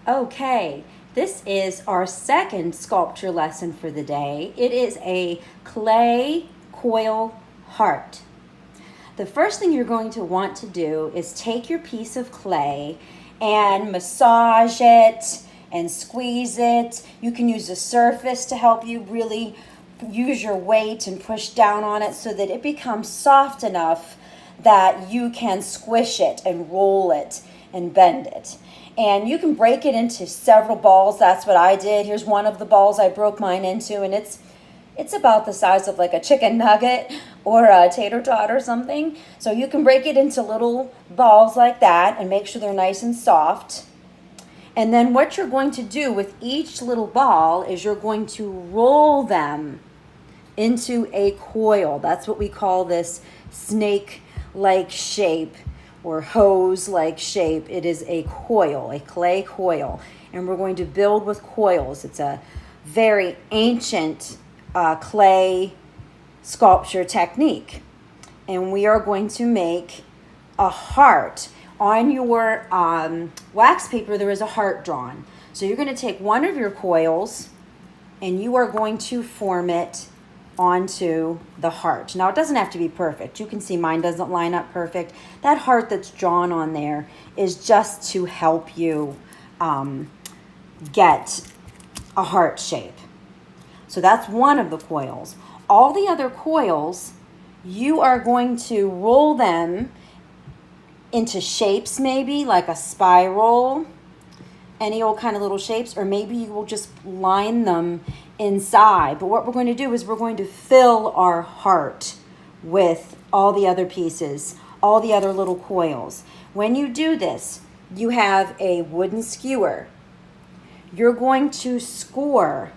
Okay, this is our second sculpture lesson for the day. It is a clay coil heart. The first thing you're going to want to do is take your piece of clay and massage it and squeeze it. You can use a surface to help you really use your weight and push down on it so that it becomes soft enough that you can squish it and roll it and bend it. And you can break it into several balls. That's what I did. Here's one of the balls I broke mine into, and it's about the size of like a chicken nugget or a tater tot or something. So you can break it into little balls like that and make sure they're nice and soft. And then what you're going to do with each little ball is you're going to roll them into a coil. That's what we call this snake-like shape or hose-like shape. It is a coil, a clay coil. And we're going to build with coils. It's a very ancient clay sculpture technique. And we are going to make a heart. On your wax paper, there is a heart drawn. So you're going to take one of your coils and you are going to form it onto the heart. Now, it doesn't have to be perfect. You can see mine doesn't line up perfect. That heart that's drawn on there is just to help you get a heart shape. So that's one of the coils. All the other coils, you are going to roll them into shapes, maybe like a spiral, any old kind of little shapes, or maybe you will just line them inside. But what we're going to do is we're going to fill our heart with all the other pieces, all the other little coils. When you do this, you have a wooden skewer. You're going to score.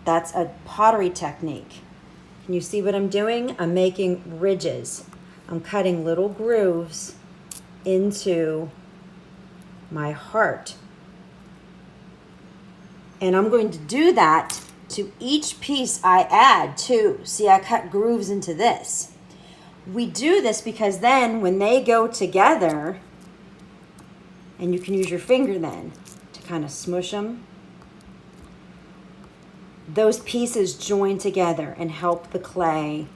That's a pottery technique. Can you see what I'm doing? I'm making ridges. I'm cutting little grooves into my heart. And I'm going to do that to each piece I add too. See, I cut grooves into this. We do this because then when they go together, and you can use your finger then to kind of smush them, those pieces join together and help the clay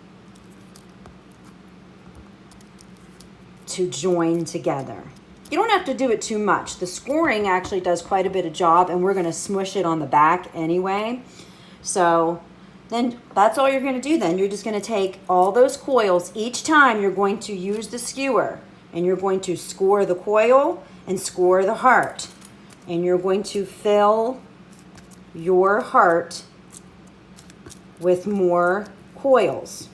to join together. You don't have to do it too much. The scoring actually does quite a bit of job, and we're going to smush it on the back anyway. So then that's all you're going to do then. You're just going to take all those coils. Each time you're going to use the skewer, and you're going to score the coil and score the heart. And you're going to fill your heart with more coils.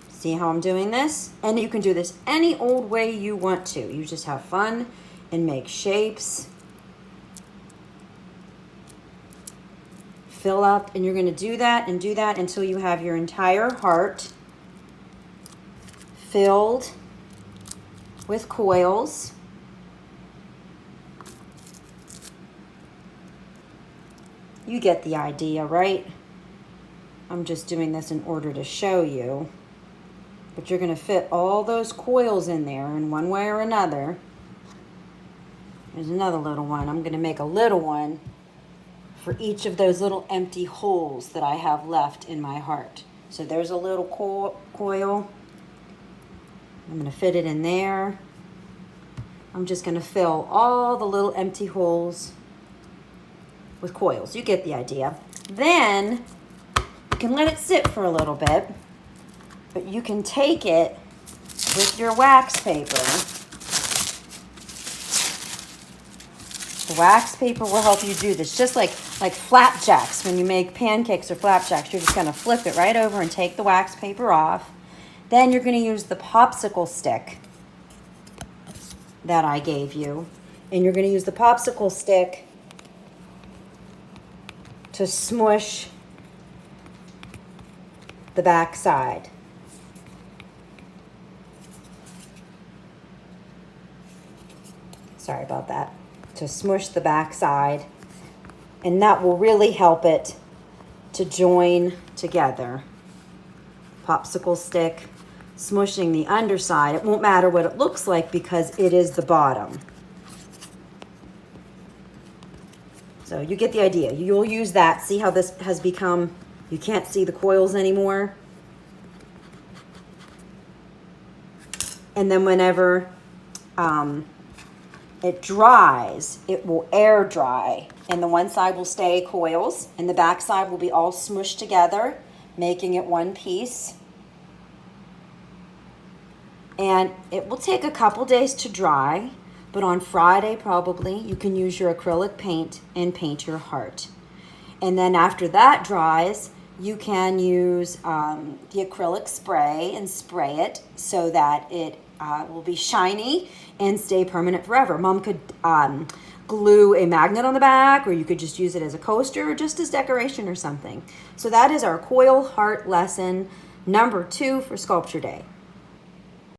See how I'm doing this? And you can do this any old way you want to. You just have fun and make shapes. Fill up, and you're going to do that and do that until you have your entire heart filled with coils. You get the idea, right? I'm just doing this in order to show you. But you're going to fit all those coils in there in one way or another. There's another little one. I'm going to make a little one for each of those little empty holes that I have left in my heart. So there's a little coil. I'm going to fit it in there. I'm just going to fill all the little empty holes with coils. You get the idea. Then you can let it sit for a little bit. But you can take it with your wax paper. The wax paper will help you do this. Just like flapjacks. When you make pancakes or flapjacks, you're just going to flip it right over and take the wax paper off. Then you're going to use the popsicle stick that I gave you. And you're going to use the popsicle stick to smush the back side. Sorry about that. To smush the back side. And that will really help it to join together. Popsicle stick smushing the underside. It won't matter what it looks like because it is the bottom. So you get the idea. You'll use that. See how this has become, you can't see the coils anymore. And then whenever it dries, it will air dry. And the one side will stay coils and the back side will be all smushed together, making it one piece. And it will take a couple days to dry. But on Friday, probably, you can use your acrylic paint and paint your heart. And then after that dries, you can use the acrylic spray and spray it so that it will be shiny and stay permanent forever. Mom could glue a magnet on the back, or you could just use it as a coaster or just as decoration or something. So that is our coil heart lesson number 2 for Sculpture Day.